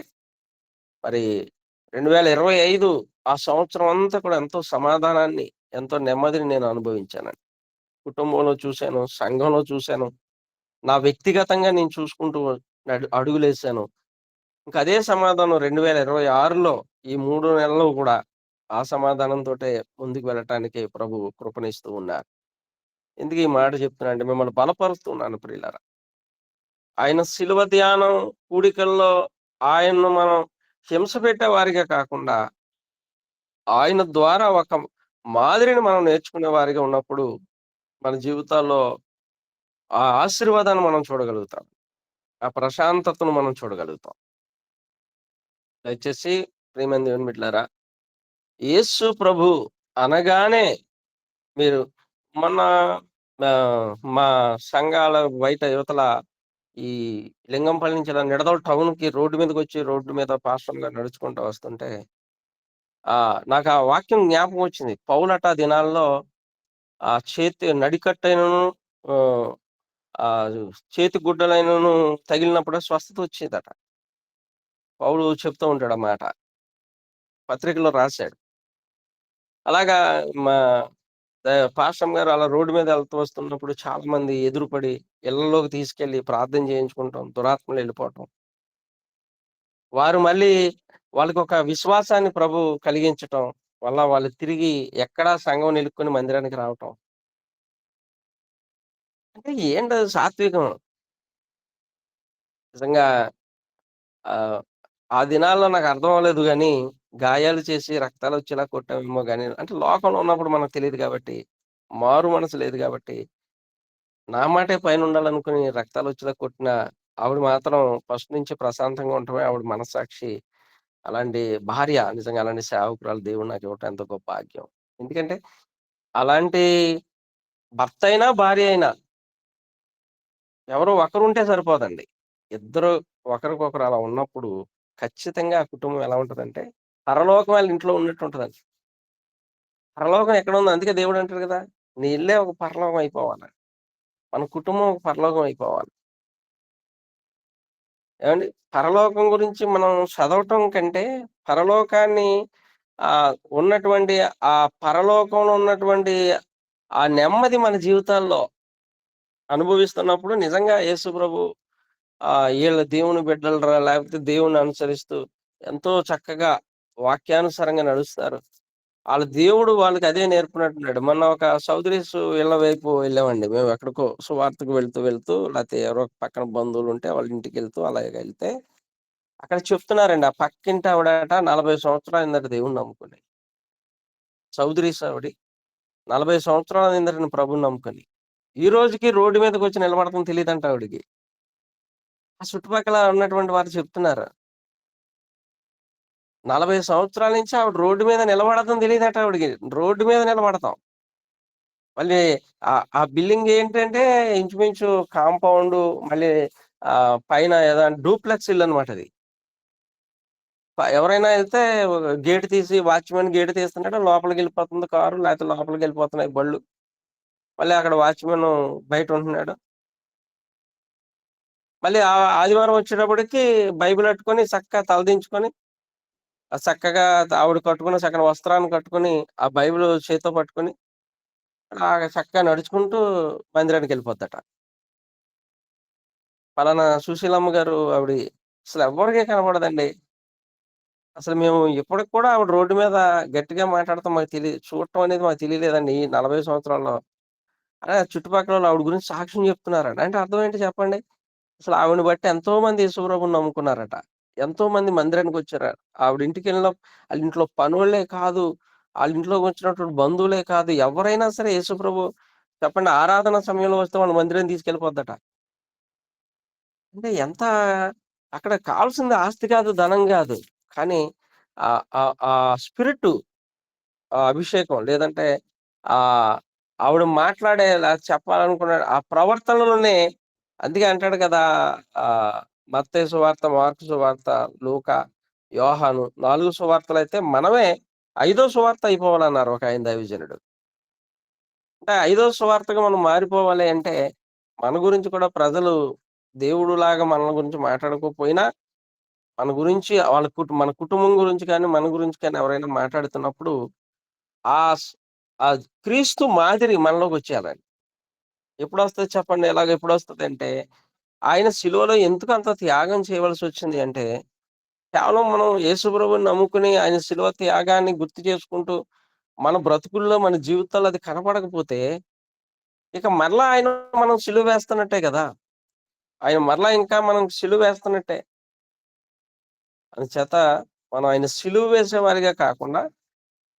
మరి 2025 ఆ సంవత్సరం అంతా కూడా ఎంతో సమాధానాన్ని, ఎంతో నెమ్మదిని నేను అనుభవించానండి. కుటుంబంలో చూసాను, సంఘంలో చూసాను. నా వ్యక్తిగతంగా నేను చూసుకుంటూ అడుగులేసాను. ఇంక అదే సమాధానం 2026లో ఈ 3 నెలలు గూడా ఆ సమాధానంతోటే ముందుకు వెళ్ళటానికి ప్రభువు కృపనిస్తూ ఉన్నారు. ఎందుకు ఈ మాట చెప్తున్నా అంటే మిమ్మల్ని బలపరుస్తున్నాను ప్రియులారా. ఆయన శిలువ ధ్యానం కూడికల్లో ఆయన్ను మనం హింస పెట్టే వారిగా కాకుండా, ఆయన ద్వారా ఒక మాదిరిని మనం నేర్చుకునే వారిగా ఉన్నప్పుడు, మన జీవితాల్లో ఆ ఆశీర్వాదాన్ని మనం చూడగలుగుతాం. ఆ ప్రశాంతతను మనం చూడగలుగుతాం. దయచేసి ప్రియమైన దేవుని బిడ్డలారా, యేసు ప్రభు అనగానే మీరు మొన్న మా సంఘాల బయట యువతల ఈ లింగంపల్లి నుంచి ఇలా నిడదవోలు టౌన్‌కి రోడ్డు మీదకొచ్చి రోడ్డు మీద పాస్టర్‌లు గారు నడుచుకుంటూ వస్తుంటే నాకు ఆ వాక్యం జ్ఞాపకం వచ్చింది. పౌలట ఆ దినాల్లో ఆ చేతి నడికట్టైనను ఆహ్, ఆహ్, చేతి గుడ్డలైనను తగిలినప్పుడు స్వస్థత వచ్చేదట. పౌలు చెప్తూ ఉంటాడు ఆ మాట. పత్రికలో రాసాడు. అలాగా మా పాస్టమ్ గారు అలా రోడ్డు మీద ఎళ్తూ వస్తున్నప్పుడు చాలా మంది ఎదురుపడి ఇళ్ళలోకి తీసుకెళ్ళి ప్రార్థన చేయించుకుంటాం. దురాత్మలు ఎళ్ళిపోవటం. వారు మళ్ళీ వాళ్ళకొక విశ్వాసాన్ని ప్రభు కలిగించటం వల్ల వాళ్ళు తిరిగి ఎక్కడా సంఘం నిలుపుకొని మందిరానికి రావటం. అంటే ఏంటది సాత్వికం. నిజంగా ఆహ్, ఆ దినాల్లో నాకు అర్థం అవ్వలేదు గానీ, గాయాలు చేసి రక్తాలొచ్చేలా కొట్టామేమో గాని అంటే లోకంలో ఉన్నప్పుడు మనకు తెలీదు గాబట్టి, మారు మనసు లేదు గాబట్టి, నా మాటే పైనుండాలనుకుని రక్తాలొచ్చేలా కొట్టిన ఆవిడ మాత్రం ఫస్ట్ నుంచి ప్రశాంతంగా ఉండటమే ఆవిడ మనస్సాక్షి. అలాంటి భార్య నిజంగా అలాంటి సేవకురాలు దేవుడు నాకివ్వటం ఎంతో గొప్ప భాగ్యం. ఎందుకంటే అలాంటి భర్తయినా, భార్య అయినా ఎవరో ఒకరుంటే సరిపోదండి. ఇద్దరు ఒకరికొకరు అలా ఉన్నప్పుడు ఖచ్చితంగా ఆ కుటుంబం ఎలా ఉంటదంటే, పరలోకం ఆళ్ళ ఇంట్లో ఉన్నట్టు ఉంటదండి. పరలోకం ఎక్కడుందో అందుకే దేవుడంటాడు గదా! నీ ఇల్లే ఒక పరలోకం అయిపోవాలి. మన కుటుంబం ఒక పరలోకం అయిపోవాలి. ఏవండీ? పరలోకం గురించి మనం చదవటం కంటే, పరలోకాన్ని ఉన్నటువంటి ఆ పరలోకంలో ఉన్నటువంటి ఆ నెమ్మది మన జీవితాల్లో అనుభవిస్తున్నప్పుడు నిజంగా యేసు ప్రభు ఈళ్ళు దేవుని బిడ్డలురా లేకపోతే దేవుడిని అనుసరిస్తూ ఎంతో చక్కగా వాక్యానుసారంగా నడుస్తారు. ఆళ్ళ దేవుడు వాళ్ళకి అదే నేర్పినట్టున్నాడు. మొన్న ఒక సౌదరీస్ ఇళ్ళ వైపు వెళ్ళామండి. మేము ఎక్కడికో సువార్తకు వెళ్తూ లేతే ఎవరో పక్కన బంధువులుంటే వాళ్ళ ఇంటికెళ్తూ అలాగ ఎళ్తే, అక్కడ చెప్తున్నారండి. ఆ పక్కింటి ఆవిడట 40 సంవత్సరాలయిందట దేవుడిని నమ్ముకొని. చౌదరీస్ ఆవిడి. 40 సంవత్సరాలయిందట ప్రభువుని నమ్ముకొని. ఈ రోజుకి రోడ్డు మీదకొచ్చి నిలబడటం తెలీదంట ఆవిడకి. ఆ చుట్టుపక్కల ఉన్నటువంటి వారు చెప్తున్నారు. 40 సంవత్సరాల నుంచి ఆవిడ రోడ్డు మీద నిలబడటం తెలీదట ఆవిడకి. రోడ్డు మీద నిలబడతాం. మళ్ళీ ఆ బిల్డింగ్ ఏంటంటే ఇంచుమించు కాంపౌండు మళ్ళీ పైన ఏదో డూప్లెక్స్ ఇల్లనమాట అది. ఎవరైనా ఎళ్తే గేట్ తీసి వాచ్‌మెన్ గేట్ తీస్తున్నాడు. లోపలికెళ్ళిపోతుంది కారు. లేకపోతే లోపలికెళ్ళిపోతున్నాయి బళ్ళు. మళ్ళీ అక్కడ వాచ్‌మెన్ బయటుంటున్నాడు. మళ్ళీ ఆదివారం వచ్చేటప్పటికి బైబిల్ పట్టుకొని చక్కగా తలదించుకొని, చక్కగా ఆవిడ కట్టుకున్న చక్కని వస్త్రాన్ని కట్టుకొని, ఆ బైబిల్ చేత్తో పట్టుకొని, అలాగ చక్కగా నడుచుకుంటూ మందిరానికెళ్ళిపోద్దట. పలానా సుశీలమ్మ గారు ఆవిడ అసలెవ్వరికీ కనపడదండి. అసలు మేము ఇప్పటికి కూడా ఆవిడ రోడ్డు మీద గట్టిగా మాట్లాడటం మాకు చూడటం అనేది మాకు తెలియలేదండి. ఈ 40 సంవత్సరాల్లో. చుట్టుపక్కలోళ్ళు ఆవిడ గురించి సాక్ష్యం చెప్తున్నారట. అంటే అర్థం ఏంటి చెప్పండి? అసలు ఆవిడని బట్టి ఎంతోమంది యేసుప్రభుని నమ్ముకున్నారట. ఎంతోమంది మందిరానికొచ్చారు. ఆవిడ ఇంటికెళ్ళిన ఆళ్ళ ఇంట్లో పనోళ్ళే కాదు. వాళ్ళ ఇంట్లోకి వచ్చినటువంటి బంధువులే కాదు, ఎవరైనా సరే యేసుప్రభు చెప్పండి, ఆరాధన సమయంలో వస్తే వాళ్ళ మందిరం తీసుకెళ్ళిపోద్దట. అంటే ఎంత అక్కడ కావాల్సింది ఆస్తి కాదు, ధనం కాదు. కానీ ఆ స్పిరిట్, ఆ అభిషేకం, లేదంటే ఆహ్, ఆవిడ మాట్లాడేలా చెప్పాలనుకున్న ఆ ప్రవర్తనలోనే. అందుకే అంటాడు కదా! ఆహ్, మత్తయి సువార్త, మార్కు సువార్త, లూకా, యోహాను 4 సువార్తలైతే మనమే ఐదో సువార్త అయిపోవాలన్నారు ఒకాయన దైవజనుడు. అంటే ఐదో సువార్తగా మనం మారిపోవాలి అంటే, మన గురించి కూడా ప్రజలు దేవుడులాగా మన గురించి మాట్లాడకపోయినా, మన గురించి వాళ్ళ మన కుటుంబం గురించి కానీ, మన గురించి కానీ ఎవరైనా మాట్లాడుతున్నప్పుడు ఆ స్ ఆ క్రీస్తు మాదిరి మనలోకొచ్చేయాలండి. ఎప్పుడొస్తది చెప్పండి? ఎలాగ ఎప్పుడొస్తదంటే, ఆయన సిలువలో ఎందుకంత త్యాగం చేయవలసొచ్చింది అంటే, కేవలం మనం యేసు ప్రభువుని నమ్ముకుని ఆయన సిలువ త్యాగాన్ని గుర్తు చేసుకుంటూ, మన బ్రతుకుల్లో, మన జీవితాల్లో అది కనపడకపోతే, ఇక మరలా ఆయన మనం సిలువ వేస్తున్నట్టే గదా! ఆయన మరలా ఇంకా మనం సిలువ వేస్తున్నట్టే. అందుచేత మనం ఆయన సిలువ వేసేవారిగా కాకుండా,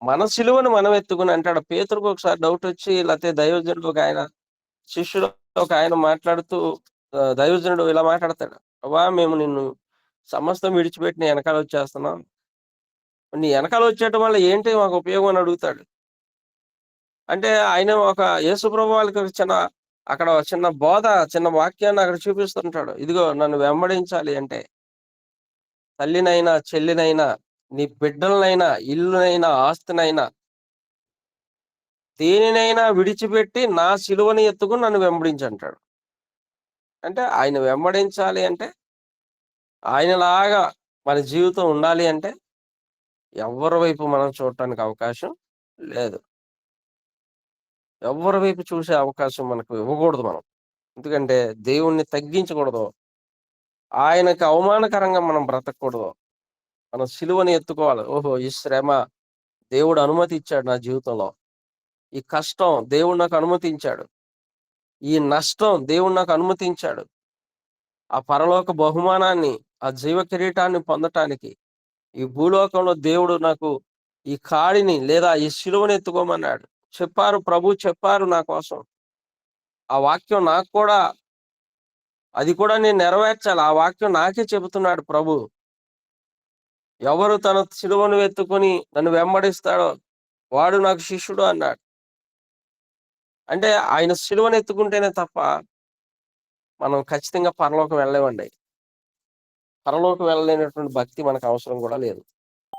మన సిలువను మనం ఎత్తుకొని అంటాడు. పేతురుకి ఒకసారి డౌటొచ్చి, లేతే దైవజనుడు ఒకాయన, శిష్యుడు ఒకాయన మాట్లాడుతూ దైవజనుడు ఇలా మాట్లాడతాడు. "ప్రభా! మేము నిన్ను సమస్తం విడిచిపెట్టి నీ ఎనకాల వచ్చేస్తున్నాం. నీ ఎనకాల వచ్చేయటం వల్ల ఏంటి మాకు ఉపయోగం" అని అడుగుతాడు. అంటే ఆయన యేసుప్రభు వాళ్ళకి ఒక అక్కడ చిన్న బోధ, చిన్న వాక్యాన్ని అక్కడ చూపిస్తుంటాడు. ఇదిగో నన్ను వెంబడించాలి అంటే, తల్లినైనా, చెల్లినైనా, నీ బిడ్డలనైనా, ఇల్లునైనా, ఆస్తినైనా, దేనినైనా విడిచిపెట్టి నా సిలువని ఎత్తుకొని నన్ను వెంబడించంటాడు. అంటే ఆయన వెంబడించాలి అంటే, ఆయనలాగా మన జీవితం ఉండాలి అంటే, ఎవ్వరి వైపు మనం చూడటానికి అవకాశం లేదు. ఎవ్వరి వైపు చూసే అవకాశం మనకు ఇవ్వకూడదు మనం. ఎందుకంటే దేవుణ్ణి తగ్గించకూడదు. ఆయనకి అవమానకరంగా మనం బ్రతకూడదు. మనం సిలువని ఎత్తుకోవాలి. ఓహో! ఈ శ్రమ దేవుడు అనుమతి ఇచ్చాడు నా జీవితంలో. ఈ కష్టం దేవుడు నాకు అనుమతించాడు. ఈ నష్టం దేవుడు నాకు అనుమతించాడు. ఆ పరలోక బహుమానాన్ని, ఆ జీవ కిరీటాన్ని పొందటానికి ఈ భూలోకంలో దేవుడు నాకు ఈ కాడిని లేదా ఈ సిలువను ఎత్తుకోమన్నాడు. ప్రభు చెప్పారు నా కోసం. ఆ వాక్యం నాకు కూడా, అది కూడా నేను నెరవేర్చాలి. ఆ వాక్యం నాకే చెబుతున్నాడు ప్రభు. ఎవరు తన సిలువను ఎత్తుకొని నన్ను వెంబడిస్తాడో వాడు నాకు శిష్యుడు అన్నాడు. అంటే ఆయన సిలువను ఎత్తుకుంటేనే తప్ప మనం ఖచ్చితంగా పరలోకం వెళ్ళలేమండి. పరలోకం వెళ్ళలేనటువంటి భక్తి మనకు అవసరం కూడా లేదు.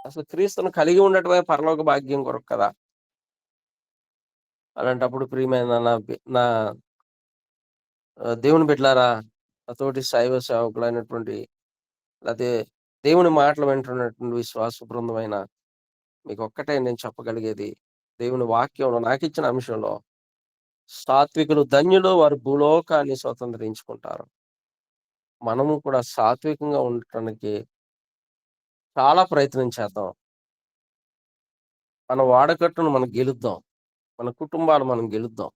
అసలు క్రీస్తును కలిగి ఉండటమే పరలోక భాగ్యం కొరకు కదా! అలాంటప్పుడు ప్రియమైన నా దేవుని బిడ్డలారా, నాతోటి శైవ సేవకులైనటువంటి, లేతే దేవుని మాటలు వింటున్నటువంటి విశ్వాస బృందమైన మీకొక్కటే నేను చెప్పగలిగేది, దేవుని వాక్యంలో నాకిచ్చిన అంశంలో, సాత్వికులు ధన్యులు వారు భూలోకాన్ని స్వతంత్రించుకుంటారు. మనము కూడా సాత్వికంగా ఉండటానికి చాలా ప్రయత్నం చేద్దాం. మన వాడకట్టును మనం గెలుద్దాం. మన కుటుంబాలు మనం గెలుద్దాం.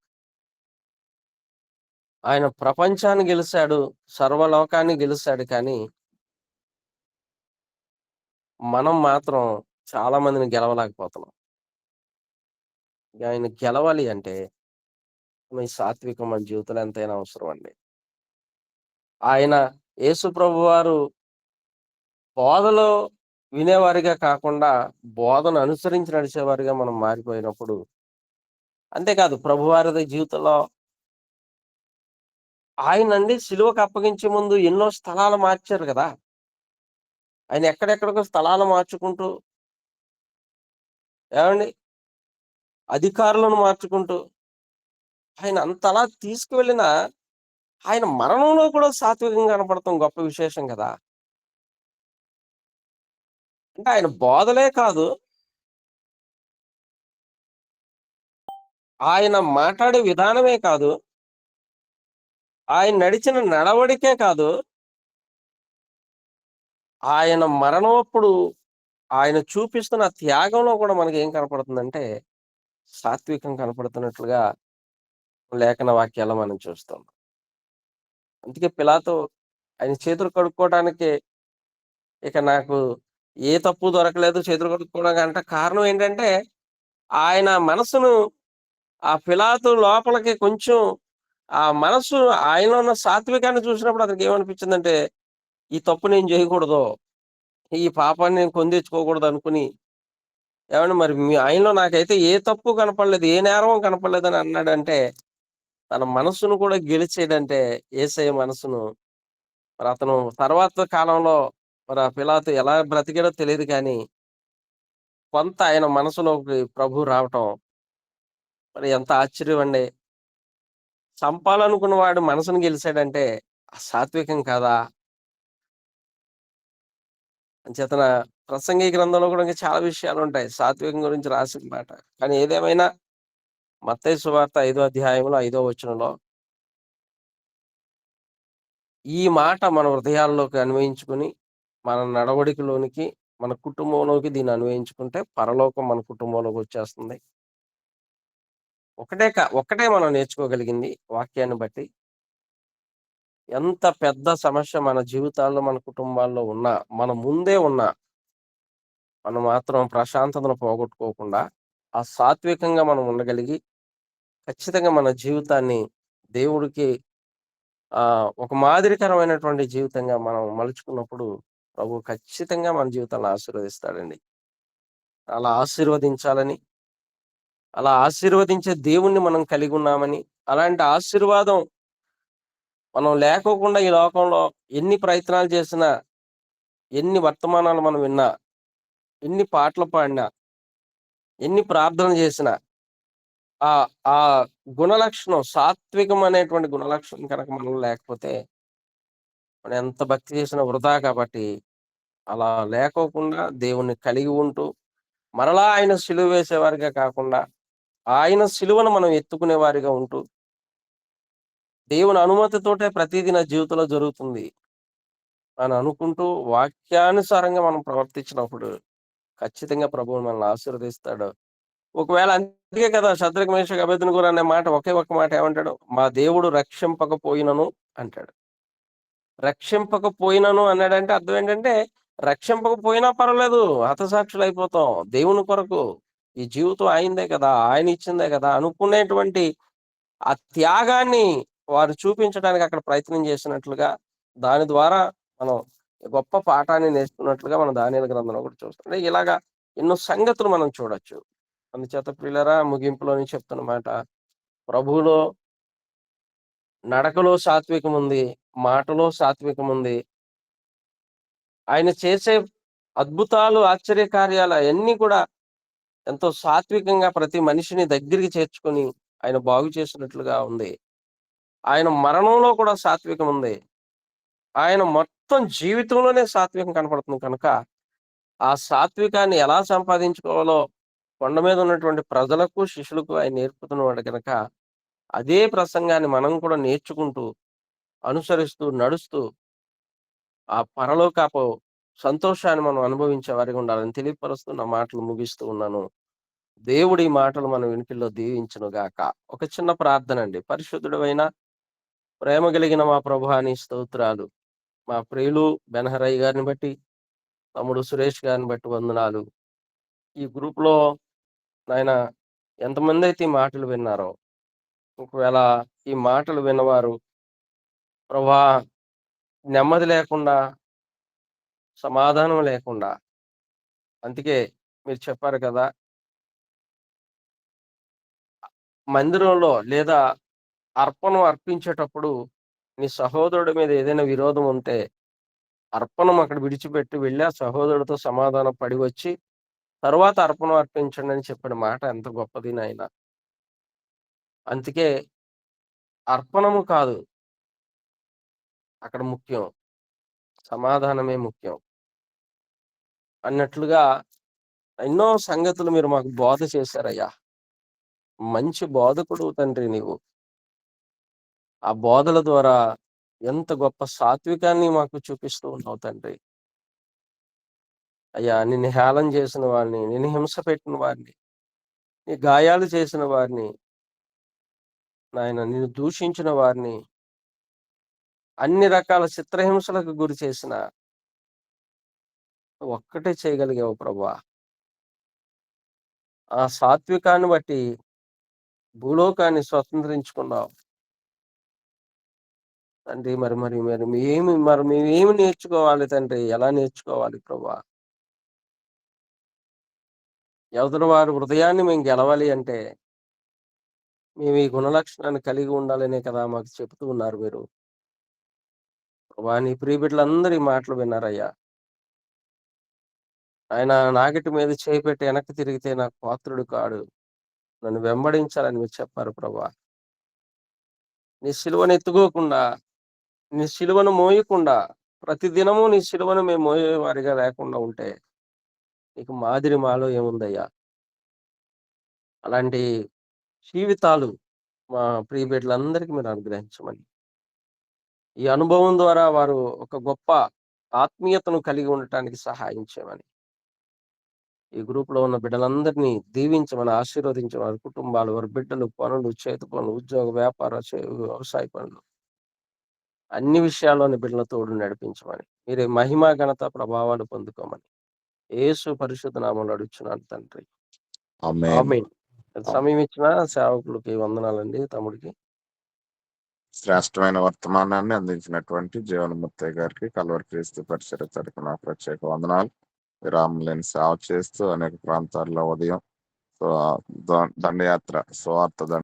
ఆయన ప్రపంచాన్ని గెలిసాడు, సర్వలోకాన్ని గెలిసాడు కానీ, మనం మాత్రం చాలా మందిని గెలవలేకపోతున్నాం. ఆయన గెలవాలి అంటే, ఈ సాత్వికం మన జీవితంలో ఎంతైనా అవసరం అండి. ఆయన యేసు ప్రభువారు బోధలో వినేవారిగా కాకుండా, బోధను అనుసరించి నడిచేవారిగా మనం మారిపోయినప్పుడు, అంతేకాదు ప్రభువారి జీవితంలో ఆయనండి సిలువకు అప్పగించే ముందు ఎన్నో స్థలాలు మార్చారు గదా! ఆయన ఎక్కడెక్కడికో స్థలాలు మార్చుకుంటూ, ఏవండీ, అధికారులను మార్చుకుంటూ, ఆయన అంతలా తీసుకువెళ్ళినా, ఆయన మరణంలో కూడా సాత్వికంగా కనపడటం గొప్ప విశేషం గదా! అంటే ఆయన బోధలే కాదు, ఆయన మాట్లాడే విధానమే కాదు, ఆయన నడిచిన నడవడికే కాదు, ఆయన మరణమప్పుడు ఆయన చూపిస్తున్న త్యాగంలో కూడా మనకేం కనపడుతుందంటే, సాత్వికం కనపడుతున్నట్లుగా లేఖన వాక్యాల్లో మనం చూస్తాం. అందుకే పిలాతు ఆయన చేతులు కడుక్కోవడానికి, ఇక నాకు ఏ తప్పు దొరకలేదు చేతులు కడుక్కోవడానికి అంటే కారణం ఏంటంటే, ఆయన మనసును ఆ పిలాతు లోపలికి కొంచెం ఆ మనసు ఆయనలో ఉన్న సాత్వికాన్ని చూసినప్పుడు అతనికి ఏమనిపించిందంటే, ఈ తప్పు నేను చేయకూడదు. ఈ పాపాన్ని నేను కొని తెచ్చుకోకూడదు అనుకుని, ఏవండీ మరి ఆయనలో నాకైతే ఏ తప్పు కనపడలేదు. ఏ నేరం కనపడలేదని అన్నాడంటే, తన మనసును కూడా గెలిచాడంటే యేసయ్య మనసును. మరి అతను తర్వాత కాలంలో మరి ఆ పిలాతు ఎలా బ్రతికాడో తెలీదు కానీ, కొంత ఆయన మనసులోకి ప్రభువు రావటం మరి ఎంత ఆశ్చర్యం అండి. చంపాలనుకున్న వాడు మనసును గెలిసాడంటే సాత్వికం కాదా? అంచేతన ప్రసంగి గ్రంథంలో కూడా ఇంకా చాలా విషయాలుంటాయి. సాత్వికం గురించి రాసిన మాట. కానీ ఏదేమైనా మత్తయి సువార్త 5వ అధ్యాయంలో 5వ వచనంలో ఈ మాట మన హృదయాల్లోకి అన్వయించుకొని, మన నడవడికలోనికి, మన కుటుంబంలోకి దీన్ని అన్వయించుకుంటే పరలోకం మన కుటుంబంలోకి వచ్చేస్తుంది. ఒక్కటే మనం నేర్చుకోగలిగింది వాక్యాన్ని బట్టి. ఎంత పెద్ద సమస్య మన జీవితాల్లో, మన కుటుంబాల్లో ఉన్నా, మన ముందే ఉన్నా, మనం మాత్రం ప్రశాంతతను పోగొట్టుకోకుండా, ఆ సాత్వికంగా మనం ఉండగలిగి, ఖచ్చితంగా మన జీవితాన్ని దేవుడికి ఒక మాదిరికరమైనటువంటి జీవితంగా మనం మలుచుకున్నప్పుడు, ప్రభువు ఖచ్చితంగా మన జీవితాలను ఆశీర్వదిస్తాడండి. అలా ఆశీర్వదించాలని, అలా ఆశీర్వదించే దేవుణ్ణి మనం కలిగున్నామని, అలాంటి ఆశీర్వాదం మనం లేకోకుండా ఈ లోకంలో ఎన్ని ప్రయత్నాలు చేసినా, ఎన్ని వర్తమానాలు మనం విన్నా, ఎన్ని పాటలు పాడినా, ఎన్ని ప్రార్థనలు చేసినా, ఆ ఆ గుణలక్షణం సాత్వికం అనేటువంటి గుణలక్షణం కనుక మనలో లేకపోతే, మనం ఎంత భక్తి చేసినా వృధా కాబట్టి, అలా లేకోకుండా దేవుణ్ణి కలిగి ఉంటూ, మరలా ఆయన సిలువ వేసేవారిగా కాకుండా, ఆయన సిలువను మనం ఎత్తుకునే వారిగా ఉంటూ, దేవుని అనుమతితోటే ప్రతీదీ నా జీవితంలో జరుగుతుంది అని అనుకుంటూ, వాక్యానుసారంగా మనం ప్రవర్తించినప్పుడు, ఖచ్చితంగా ప్రభువు మనల్ని ఆశీర్వదిస్తాడు. ఒకవేళ అందుకే కదా షద్రక్, మేషక్, అబేద్నెగోరు అనే మాట ఒకే ఒక్క మాట ఏమంటాడు? మా దేవుడు రక్షింపకపోయినను అంటాడు. రక్షింపకపోయినను అన్నాడంటే అర్థం ఏంటంటే, రక్షింపకపోయినా పర్వాలేదు. హతసాక్షులైపోతాం. దేవుని కొరకు. ఈ జీవితం ఆయనదే కదా! ఆయన ఇచ్చిందే కదా! అనుకునేటువంటి ఆ త్యాగాన్ని వారు చూపించడానికి అక్కడ ప్రయత్నం చేసినట్లుగా, దాని ద్వారా మనం గొప్ప పాఠాన్ని నేర్చుకున్నట్లుగా మనం దానియేలు గ్రంథంలో కూడా చూస్తాం. అంటే ఇలాగా ఎన్నో సంగతులు మనం చూడొచ్చు. అందుచేత ప్రియులారా, ముగింపులో నేను చెప్తున్న మాట, ప్రభువులో నడకలో సాత్వికముంది, మాటలో సాత్వికముంది. ఆయన చేసే అద్భుతాలు, ఆశ్చర్య కార్యాలు అయన్నీ కూడా ఎంతో సాత్వికంగా ప్రతి మనిషిని దగ్గరికి చేర్చుకొని ఆయన బాగు చేసినట్లుగా ఉంది. ఆయన మరణంలో కూడా సాత్వికం ఉంది. ఆయన మొత్తం జీవితంలోనే సాత్వికం కనపడుతుంది కనుక, ఆ సాత్వికాన్ని ఎలా సంపాదించుకోవాలో కొండ మీద ఉన్నటువంటి ప్రజలకు, శిష్యులకు ఆయన నేర్పుతున్నవాడు గనక, అదే ప్రసంగాన్ని మనం కూడా నేర్చుకుంటూ, అనుసరిస్తూ, నడుస్తూ, ఆ పరలోకపు సంతోషాన్ని మనం అనుభవించే వారిగా ఉండాలని తెలియపరుస్తూ నా మాటలు ముగిస్తూ ఉన్నాను. దేవుడి మాటలు మన వినికిల్లో దీవించును గాక. ఒక చిన్న ప్రార్థనండి. పరిశుద్ధుడవైన, ప్రేమ కలిగిన మా ప్రభువా నీ స్తోత్రాలు. మా ప్రియులు బెనహరయ్య గారిని బట్టి, తమ్ముడు సురేష్ గారిని బట్టి వందనాలు. ఈ గ్రూప్‌లో నాయన ఎంతమందైతే ఈ మాటలు విన్నారో, ఒకవేళ ఈ మాటలు విన్నవారు ప్రభువా నెమ్మది లేకుండా, సమాధానం లేకుండా, అందుకే మీరు చెప్పారు కదా! మందిరంలో లేదా అర్పణం అర్పించేటప్పుడు నీ సహోదరుడి మీద ఏదైనా విరోధం ఉంటే, అర్పణం అక్కడ విడిచిపెట్టి వెళ్లి ఆ సహోదరుడితో సమాధానం పడి వచ్చి, తరువాత అర్పణం అర్పించండి అని చెప్పిన మాట ఎంత గొప్పది నాయన. అందుకే అర్పణము కాదు అక్కడ ముఖ్యం. సమాధానమే ముఖ్యం. అన్నట్లుగా ఎన్నో సంగతులు మీరు మాకు బోధ చేశారయ్యా. మంచి బోధకుడు తండ్రి నీవు. ఆ బోధల ద్వారా ఎంత గొప్ప సాత్వికాన్ని మాకు చూపిస్తూ ఉన్నావు తండ్రి. అయ్యా, నిన్ను హేళన చేసిన వారిని, నిన్ను హింస పెట్టిన వారిని, నీ గాయాలు చేసిన వారిని, నాయన నిన్ను దూషించిన వారిని, అన్ని రకాల చిత్రహింసలకు గురి చేసిన ఒక్కటే చేయగలిగావు ప్రభువా. ఆ సాత్వికాన్ని బట్టి భూలోకాన్ని స్వతంత్రించుకున్నావు. తండ్రి మరి మేమేమి నేర్చుకోవాలి తండ్రి? ఎలా నేర్చుకోవాలి ప్రభా? ఎదుటి వారి హృదయాన్ని మేము గెలవాలి అంటే మేము ఈ గుణలక్షణాన్ని కలిగి ఉండాలనే కదా మాకు చెప్తూ ఉన్నారు మీరు. ప్రభా, నీ ప్రియబిడ్డలందరూ ఈ మాటలు విన్నారయ్యా. ఆయన నాగటి మీద చేయి పెట్టి వెనక్కి తిరిగితే నాకు పాత్రుడు కాడు. నన్ను వెంబడించాలని మీరు చెప్పారు ప్రభా. నీ సిలువను ఎత్తుకోకుండా, నీ సిలువను మోయకుండా, ప్రతిదినము నీ సిలువను మేము మోయేవారిగా లేకుండా ఉంటే నీకు మాదిరి మాలో ఏముందయ్యా? అలాంటి జీవితాలు మా ప్రియ బిడ్డలందరికీ మీరు అనుగ్రహించమని, ఈ అనుభవం ద్వారా వారు ఒక గొప్ప ఆత్మీయతను కలిగి ఉండటానికి సహాయం చేయమని, ఈ గ్రూప్‌లో ఉన్న బిడ్డలందరినీ దీవించమని, ఆశీర్వదించమని, వారి కుటుంబాలు, వారి బిడ్డలు, పనులు, చేతి పనులు, ఉద్యోగ, వ్యాపార, వ్యవసాయ పనులు అన్ని విషయాల్లోని బిడ్డల తోడు నడిపించమని, మీరే మహిమ, ఘనత, ప్రభావాలు పొందుకోమని యేసు పరిశుద్ధ నామములో అడుగుచున్నాను తండ్రి. ఆమేన్. ఆమేన్. సమయం ఇచ్చిన సేవకులకి వందనాలండి, తమ్ముడికి. శ్రేష్టమైన వర్తమానాన్ని అందించినటువంటి జీవన్మూర్తి గారికి కల్వరి క్రీస్తు పరిసర తరపున ప్రత్యేక వందనాలు. విరామం లేని సేవ చేస్తూ అనేక ప్రాంతాల్లో ఉదయం దండయాత్ర, సువార్త